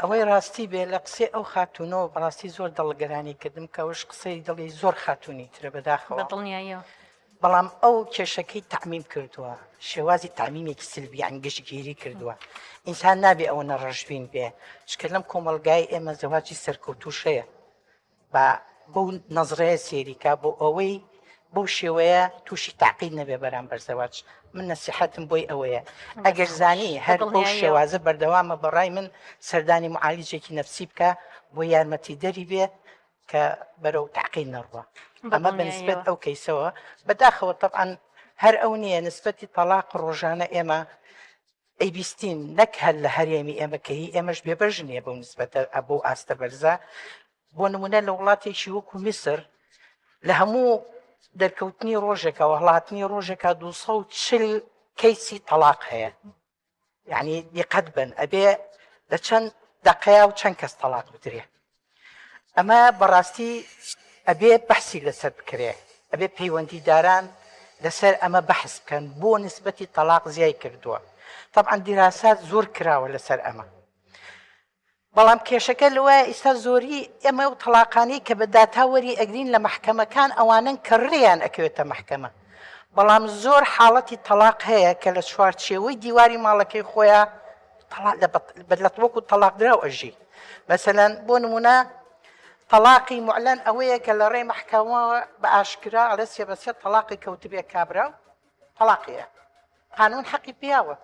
ئەوەی ڕاستی بێ لە قسەی ئەو خاتونەوە بەڕاستی زۆر دڵگەرانی کردم کە ئەوش قسەی دڵی زۆر خاتونی ترە بە بەداخەوە دڵنیاییەوە بەڵام ئەو کێشەکەی تعمیم کردووە شێوازی تعمیمێکی سلبیان گشتگیری کردووە ئینسان نابێ ئەوە نەڕەشبین بێ چکە لەم کۆمەلگای ئێمە زەواجی سەرکەوتوشەیە بە بەو نەزڕەیە سێریکا بۆ ئەوەی بەو شێوەیە تووشی تاقید نەبێ بەرامبەر زەواج من نەسیحەتم بۆی ئەوەیە ئەگەر زانی هەر بەو شێوازە بەردەوامە بەڕای من سەردانی معالیجێکی نەفسی بکە بۆ یارمەتی دەری بێ کە بەرەو تاقید نەڕوە ئەمە بەنسبەت ئەو کەیسەوە بەداخەوە طبعاً هەر ئەو نییە نسبەتی تەلاق ڕۆژانە ئێمە ئەیبیستین نەک هەر لە هەرێمی ئێمە کە هی ئێمەش بێبەژنیە بەو نسبەتە بۆ ئاستە بەرزە بۆ نمونە لە وڵاتێکی وەکو میسر لە هەموو دەرکەوتنی ڕۆژێکە وهڵاتنی ڕۆژێکە 240 کەیسی تەلاق هەیە یعنی دیقەت بن ئەبێ لە چەند دەقەیە و چەند کەس تەلاق بدرێ ئەمە بەڕاستی ئەبێ بەحسی لەسەر بکرێ ئەبێ پەیوەندیداران لەسەر ئەمە بەحس بکەن بۆ نسبەتی تەلاق زیای کردووە طبعاً دیراسات زۆر کراوە لەسەر ئەمە بەڵام کێشەکە لەوە ئێستا زۆری ئێمە و تەلاقانی کە بە داتاوەری ئەگرین لە محکەمەکان ئەوانن کە ڕێیان ئەکەوێتە محکەمە بەڵام زۆر حاڵەتی تەلاق هەیە کە لە چوارچێوەی دیواری ماڵەکەی خۆیان وەکو تەلاقدراو ئەژی مەسەلەن بۆ نمونە تەلاقی معلەن ئەوەیە کە لە ڕێی محکەمەوە بە ئاشکرا ئەڵێ سێبەسێ تەلاقی کەوتبێ کابرا و تەلاقیە قانون حەقی پیاوە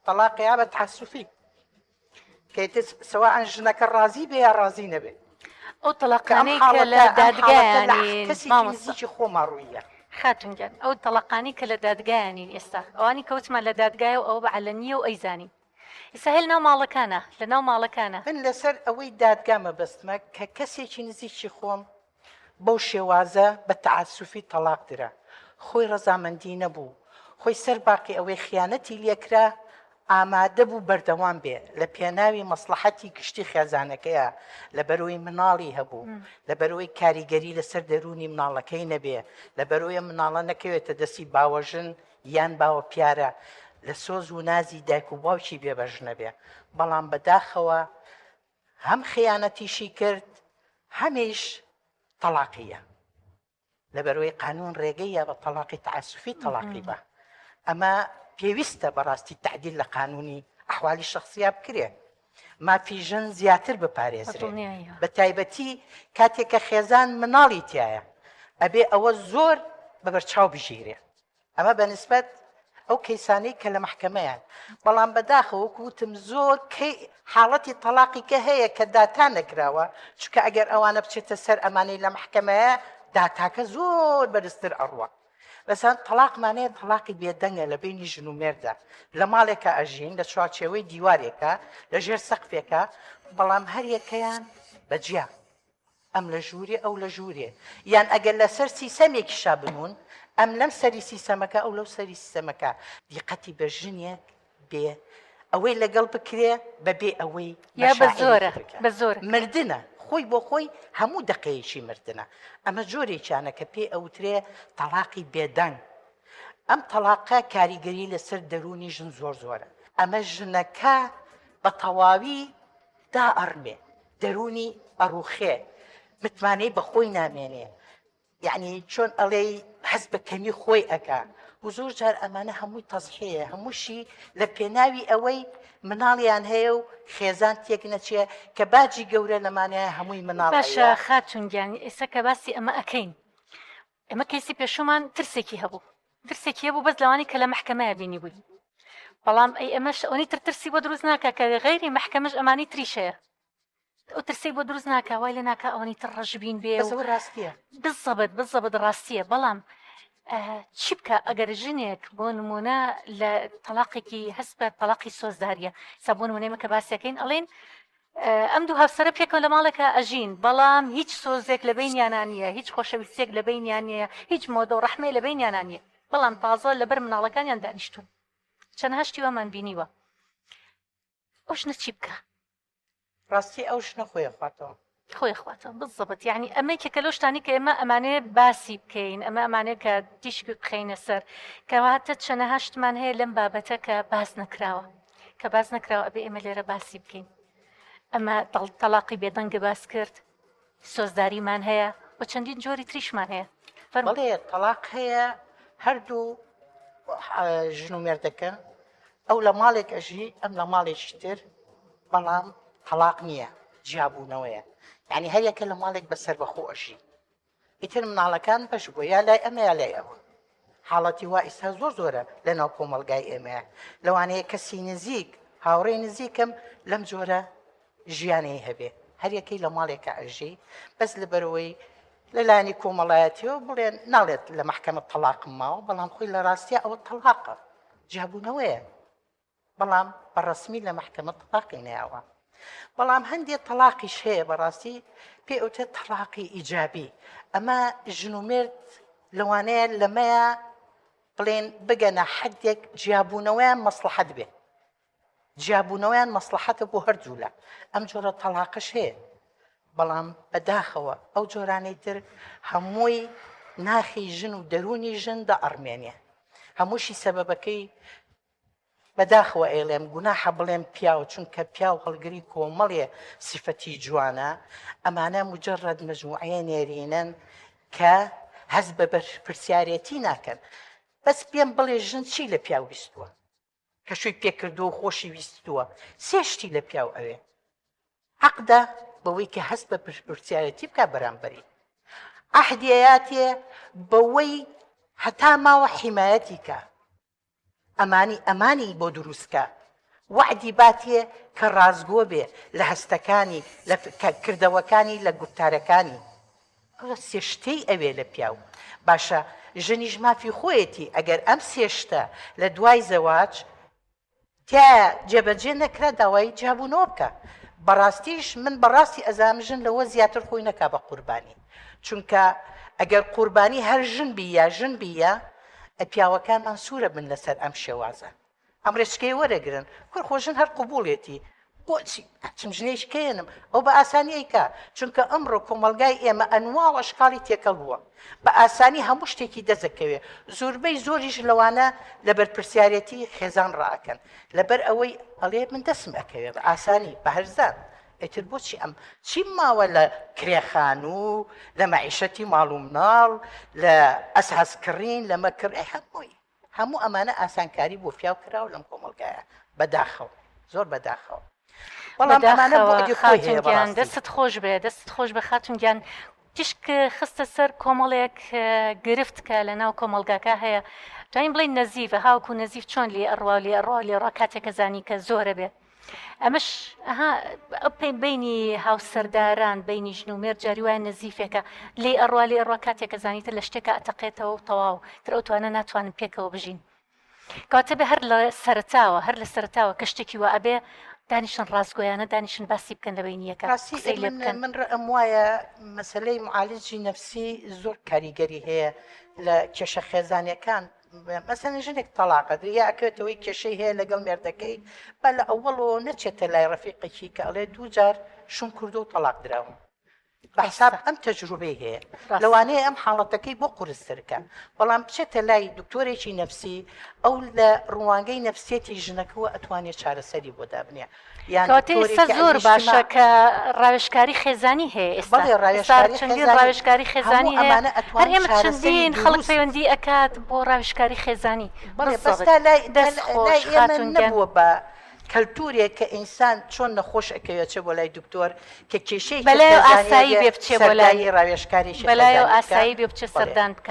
تەلاقیە بە تەعەسوفی سواء ژنەکە ڕازی بێ یا ڕازی نەبێ ئەو تەلاقانەی کە لە دادگایانی کەسێکی خۆمان ڕوویە خاتونگیان ئەو تەلاقانی کە لە دادگایانین ئێستا ئەوانی کەوتمان لە دادگایە و ئەو بە عەلەنیە و ئەیزانی ئێستا هێل ناو ماڵەکانە لە ناو ماڵەکانە من لەسەر ئەوەی دادگامە بەستمە کە کەسێکی نزیکی خۆم بەو شێوازە بە تەعەسوفی تەلاق درا خۆی ڕەزامەندی نەبوو خۆی سەر باقی ئەوەی خیانەتی لێکرا ئامادە بوو بەردەوام بێ لە پێناوی مەسلحەتی گشتی خێزانەکەیە لە بەرەوەی مناڵی هەبوو لە بەرەوەی کاریگەری لەسەر دەرونی مناڵەکەی نەبێ لە بەرەوەی مناڵە نەکەوێتە دەستی باوەژن یان باوە پیارە لە سۆز و نازی دایک و باوکی بێبەژنە بێ بەڵام بەداخەوە هەم خیانەتیشی کرد هەمیش تەلاقیە لە بەرەوەی قانون ڕێگەیە بە تەلاقی تەعەسوفی تەلاقی بە ئەمە پێویستە بەڕاستی تعدیل لە قانونی ئەحوالی شخصیە بکرێ مافی ژن زیاتر بپارێزرێ بە تایبەتی کاتێک کە خێزان مناڵی تایە ئەبێ ئەوە زۆر بەبەرچاو بژیرێ ئەمە بەنسبەت ئەو کەیسانەی کە لە محکەمەیان بەڵام بەداخەوە وتم زۆر حاڵەتی تەلاقی کە هەیە کە داتا نەکراوە چونکە ئەگەر ئەوانە بچێتە سەر ئەمانەی لە محکەمەیە داتاکە زۆر بەرزتر ئەڕوە بەسان تەلاقمانەیە تەلاقی بێدەنگە لە بینی ژن و مێردا لە ماڵێکە ئەژین لە چوارچێوەی دیوارێکە لە ژێر سەقفێکە بەڵام هەر یەکەیان بەجیا ئەم لە ژوورێ ئەو لە ژوورێ یان ئەگەر لەسەر سیسەمێکی شابنون ئەم لەم سەری سیسەمەکە ئەو لەو سەری سیسەمەکە دیقەتی بە ژنێک بێ ئەوەی لەگەڵ بکرێ بەبێ ئەوەی بە زۆر مردنە خۆی بۆ خۆی هەموو دقەیەکی مردنە ئەمە جۆرێکیانە کە پێ ئەوترێ تەلاقی بێدەنگ ئەم تەلاقە کاریگەری لەسەر دەرونی ژن زۆر زۆرە ئەمە ژنەکە بە تەواوی دائەڕمێ دەرونی ئەڕوخێ متمانەی بە خۆی نامێنێ یعنی چۆن ئەڵێ هەست بە کەمی خۆی ئەکا و زۆر جار ئەمانە هەمووی تەزحەیە هەمووشی لە پێناوی ئەوەی مناڵیان هەیە و خێزان تێک نەچێ کە باجی گەورە لەمانەیە هەمووی مناڵ باشە خاتونگیانی ئێستا کە باسی ئەمە ئەەکەین ئەمە کەیسی پێشومان ترسێکی هەبوو ترسێکی هەبوو بەس لەوانی کە لە محکەمەیە بینی بووی بەڵام ئەی ئەمەش ئەوەی ترسی بۆ دروست ناکە کە غەیری محکەمەش ئەمانی تریشەیە ئەو ترسی بۆ دروست ناکە وای لە ناکە ئەوەی تر ڕەشبین بێ ڕاستیە بزەبت ڕاستیە بەڵام چی بکە ئەگەر ژنێک بۆ نمونە لە تەلاقێکی هەست بە تەلاقی سۆزداریە سا بۆ نمونەیمە کە باسیەکەین ئەڵێن ئەم دوو هەفسەرە پێکەوە لە ماڵێکە ئەژین بەڵام هیچ سۆزێک لە بینیانان نیە هیچ خۆشەویستێک لە بینیان نیە هیچ مۆدە و ڕەحمێ لە بینیانان نیە بەڵام تازە لەبەر مناڵەکانیان دانیشتون چەند هەشتیوەمان بینیوە ئەو ژنە چی بکە ڕاستی ئەو ژنە خۆی خواتەوە خۆی خواتەوە بالضبط یعنی ئەمەی کە لەو شتانی کە ئێمە ئەمانەیە باسی بکەین ئەمە ئەمانەیە کە تیشک بخەینە سەر کەواتە چەنە هەشتمان هەیە لەم بابەتە کە باز نەکراوە کە باز نەکراوە ئەبێ ئێمە لێرە باسی بکەین ئەمە تەلاقی بێدەنگە باس کرد سۆزداریمان هەیە بە چەندین جۆری تریشمان هەیە بەڵێ تەلاق هەیە هەردوو ژن و مێردەکە ئەو لە ماڵێک ئەژی ئەم لە ماڵێکی تر بەڵام تەلاق نییە جیابوونەوەیە یعنی هەریەکە لە ماڵێک بەسەر بەخۆ ئەژی ئیتر مناڵەکان بەش بووە یا لای ئەمە یا لای ئەوە حاڵەتی وا ئێستا زۆر زۆرە لەناو کۆمەلگای ئێمەیە لەوانەیە کەسی نزیک هاوڕێی نزیکم لەم جۆرە ژیانەی هەبێ هەریەکەی لە ماڵێکە ئەژی بەس لەبەرەوەی لەلایەنی کۆمەڵایەتیەوە بڵێن ناڵێت لە محکەمە تەلاقم ماوە بەڵام خۆی لە ڕاستیە ئەوە تەلاقە جیابوونەوەیە بەڵام بەڕەسمی لە محکەمە تەلاقی نەیاوە بەڵام هەندێک تەلاقیش هەیە بەڕاستی پێ ئەوتە تەلاقی ئیجابی ئەمە ژن و مێرد لەوانەیە لەمەیە بڵێن بگەنە حەدێک جیابوونەوەیان مەسلحەت بێ جیابوونەوەیان مەسلحەتە بۆ هەردوو لە ئەم جۆرە تەلاقش هەیە بەڵام بەداخەوە ئەو جۆرانەی تر هەمووی ناخی ژن و دەرونی ژن دە ئەڕمێنێ هەمووشی سەبەبەکەی بەداخەوە ئێڵێم گوناحە بڵێم پیاوە چونکە پیاو هەڵگری کۆمەڵێ سیفەتی جوانە ئەمانە مجرد مەجموعەیە نێرینن کە هەست بە پرسیارەتی ناکەن بەس پێم بڵێ ژن چی لە پیاو ویستووە کە شووی پێکردو و خۆشی ویستووە سێ شتی لە پیاو ئەوێ حەقدا بەوەی کە هەست بە پرسیارەتی بکە بەرامبەری ئەحدیەتێ بەوەی هەتا ماوە حیمایەتی کە ئەمانی بۆ دروستکە وعدی باتێ کە ڕازگۆ بێ لە هەستەکانی لە کردەوەکانی لە گوفتارەکانی ئەوە سێشتەی ئەوێ لە پیاو باشە ژنیش مافی خۆیەتی ئەگەر ئەم سێشتە لە دوای زەواج تیا جێبەجێ نەکرا داوای جیابوونەوە بکە بەڕاستیش من بەڕاستی ئەزانم ژن لەوە زیاتر خۆی نەکا بە قوربانی چونکە ئەگەر قوربانی هەر ژن بی یا ژن بیە پیاوەکانمان سوورە بن لەسەر ئەم شێوازە ئەم ڕێچکەی وەرەگرن کوڕخۆژن هەر قبولێتی بۆچی چم ژنێشکێنم ئەو بە ئاسانی ئەیکا چونکە ئەمڕۆ کۆمەلگای ئێمە ئەنواوە شکاڵی تێکەڵ بووە بە ئاسانی هەموو شتێکی دەزەکەوێ زۆربەی زۆریش لەوانە لەبەر پرسیارەتی خێزان ڕاکەن لەبەر ئەوەی ئەڵێ من دەسم ئەکەوێ بە ئاسانی بە هەرزان ئیتر بۆچی ئەم چی ماوە لە کرێخان و لە مەعیشەتی ماڵ و مناڵ لە ئەساسکردین لە مەکردی هەموو ئەمانە ئاسانکاری بۆ پیاو کراوە لەم کۆمەلگایە بەداخەوە زۆر بەداخەوە بەڵام دەستت خۆش بێ دەست خۆش بە خاتونگیان تیشک خستە سەر کۆمەڵێک گرفت کە لە ناو کۆمەلگاکە هەیە جاین بڵین نەزیفە هاوکو نەزیف چۆن لێ ئەڕوا لێ ئەڕوا لێ ڕا کاتێکە زانی کە زۆرە بێ ئەمەش بینی هاوسەرداران بینی ژن و مێرد جاری وایە نەزیفێکە لێ ئەڕوا لێ ئەڕوا کاتێکە زانیتە لە شتێکە ئەتەقێتەوە و تەواو تر ئەوتوانە ناتوانن پێکەوە بژین کاتە بێ هەر لە سەرتاوە کە شتێکی وە ئەبێ دانیشن ڕازگۆیانە دانیشن باسی بکەن لە بینیەکە من ڕەم وایە مەسلەی معالجی نەفسی زۆر کاریگەری هەیە لە کێشە خێزانیەکان مەسەن ژنێک تەلاقە یا ئەکەوێتەوەی کێشەی هەیە لەگەڵ مێردەکەی بە لە ئەوڵەوە نەچێتە لای ڕەفیقێکی کە ئەڵێ دوو جار شوم کردو و تەلاق دراوم بەحساب ئەم تەجروبەی هەیە لەوانەیە ئەم حاڵەتەکەی بۆ قورسترکە بەڵام بچێتە لای دکتۆرێکی نەفسی ئەو لە ڕوانگەی نەفسیەتی ژنەکەەوە ئەتوانێت چارەسەری بۆ دابنێ ئێستا زۆر باشە کە ڕاوێژکاری خێزانی هەیە ئێستا ڕاوێژکاری خێزانی هەیە هەر ئێمە چەندین خەڵک پەیوەندی ئەکات بۆ ڕاوێژکاری خێزانی بەستا لای ئێمە نەبووە بە کەلتورێک کە ئینسان چۆن نەخۆش ئەکەوێت چێ بۆ لای دکتۆر کە کێشەی بەلای ئاسایی بێ بچێ بۆ لای ڕاوێژکاری بەلای ئاسایی بێ بچێ سەردان بکە